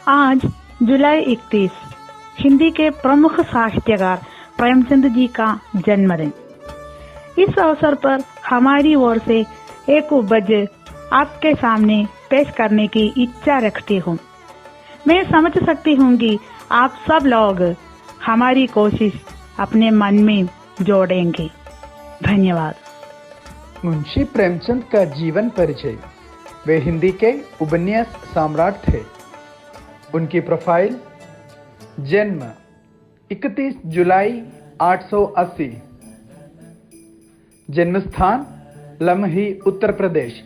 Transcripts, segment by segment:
आज जुलाई 31 हिंदी के प्रमुख साहित्यकार प्रेमचंद जी का जन्मदिन। इस अवसर पर हमारी ओर से एक उपज आपके सामने पेश करने की इच्छा रखती हूँ। मैं समझ सकती हूँ कि आप सब लोग हमारी कोशिश अपने मन में जोड़ेंगे। धन्यवाद। मुंशी प्रेमचंद का जीवन परिचय। वे हिंदी के उपन्यास सम्राट थे। उनकी प्रोफाइल: जन्म 31 जुलाई 880, जन्म स्थान लम्ही उत्तर प्रदेश,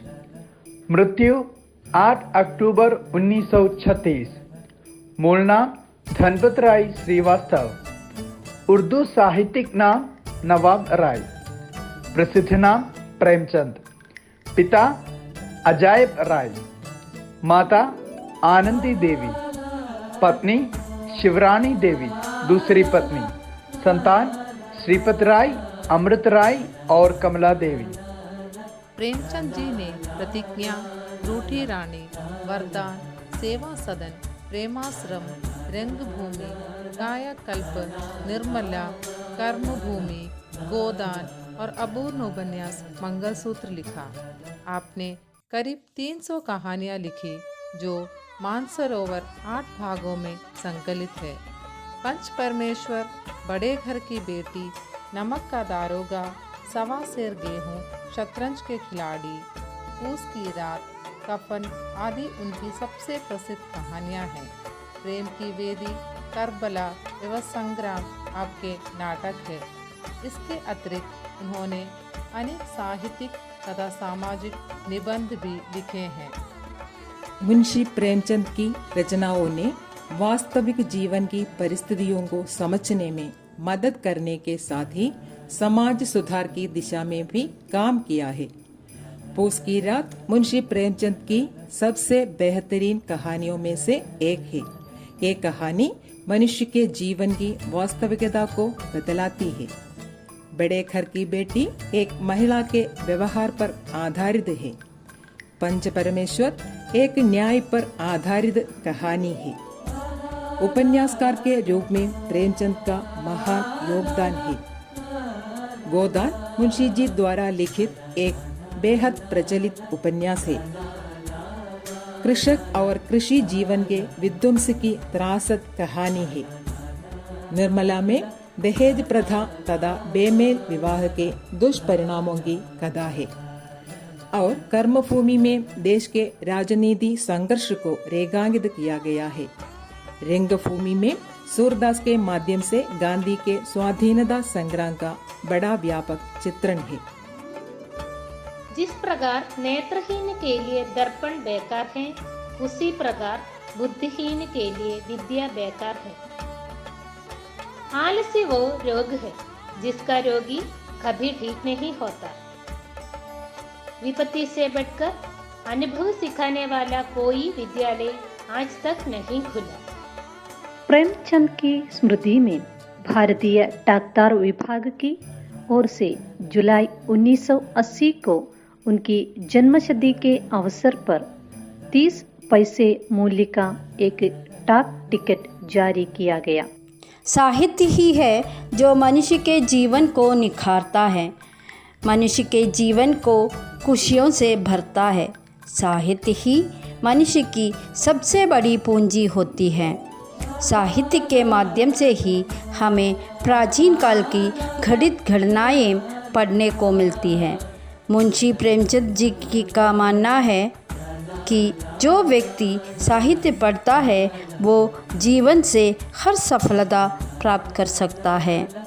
मृत्यु 8 अक्टूबर 1936, मूल नाम धनपत राय श्रीवास्तव, उर्दू साहित्यिक नाम नवाब राय, प्रसिद्ध नाम प्रेमचंद, पिता अजायब राय, माता आनंदी देवी, पत्नी शिवरानी देवी दूसरी पत्नी, संतान श्रीपत राय, अमृत राय और कमला देवी। प्रेमचंद जी ने प्रतिज्ञा, रूठी रानी, वरदान, सेवा सदन, प्रेमाश्रम, रंगभूमि, कायाकल्प, निर्मला, कर्मभूमि, गोदान और अपूर्ण उपन्यास मंगलसूत्र लिखा। आपने करीब 300 कहानियाँ लिखी जो मानसरोवर 8 भागों में संकलित है। पंच परमेश्वर, बड़े घर की बेटी, नमक का दारोगा, सवा सेर गेहूँ, शतरंज के खिलाड़ी, पूस की रात, कफन आदि उनकी सबसे प्रसिद्ध कहानियाँ हैं। प्रेम की वेदी, करबला एवं संग्राम आपके नाटक है। इसके अतिरिक्त उन्होंने अनेक साहित्यिक तथा सामाजिक निबंध भी लिखे हैं। मुंशी प्रेमचंद की रचनाओं ने वास्तविक जीवन की परिस्थितियों को समझने में मदद करने के साथ ही समाज सुधार की दिशा में भी काम किया है। पूस की रात मुंशी प्रेमचंद की सबसे बेहतरीन कहानियों में से एक है। ये कहानी मनुष्य के जीवन की वास्तविकता को बतलाती है। बड़े घर की बेटी एक महिला के व्यवहार पर आधारित है। पंच परमेश्वर एक न्याय पर आधारित कहानी है। उपन्यासकार के रूप में प्रेमचंद का महान योगदान है। गोदान मुंशी जी द्वारा लिखित एक बेहद प्रचलित उपन्यास है। कृषक और कृषि जीवन के विध्वंस की त्रासद कहानी है। निर्मला में दहेज प्रथा तथा बेमेल विवाह के दुष्परिणामों की कथा है और कर्मभूमि में देश के राजनीति संघर्ष को रेखांकित किया गया है। रंगभूमि में सूरदास के माध्यम से गांधी के स्वाधीनता संग्राम का बड़ा व्यापक चित्रण है। जिस प्रकार नेत्रहीन के लिए दर्पण बेकार है, उसी प्रकार बुद्धिहीन के लिए विद्या बेकार है। आलस्य वो रोग है जिसका रोगी कभी ठीक नहीं होता। विपत्ति से बढ़कर अनुभव सिखाने वाला कोई विद्यालय आज तक नहीं खुला। प्रेमचंद की स्मृति में भारतीय डाकतार विभाग की ओर से जुलाई 1980 को उनकी जन्मशती के अवसर पर 30 पैसे मूल्य का एक डाक टिकट जारी किया गया। साहित्य ही है जो मनुष्य के जीवन को निखारता है, मनुष्य के जीवन को खुशियों से भरता है। साहित्य ही मनुष्य की सबसे बड़ी पूंजी होती है। साहित्य के माध्यम से ही हमें प्राचीन काल की घटित घटनाएं पढ़ने को मिलती हैं। मुंशी प्रेमचंद जी की का मानना है कि जो व्यक्ति साहित्य पढ़ता है वो जीवन से हर सफलता प्राप्त कर सकता है।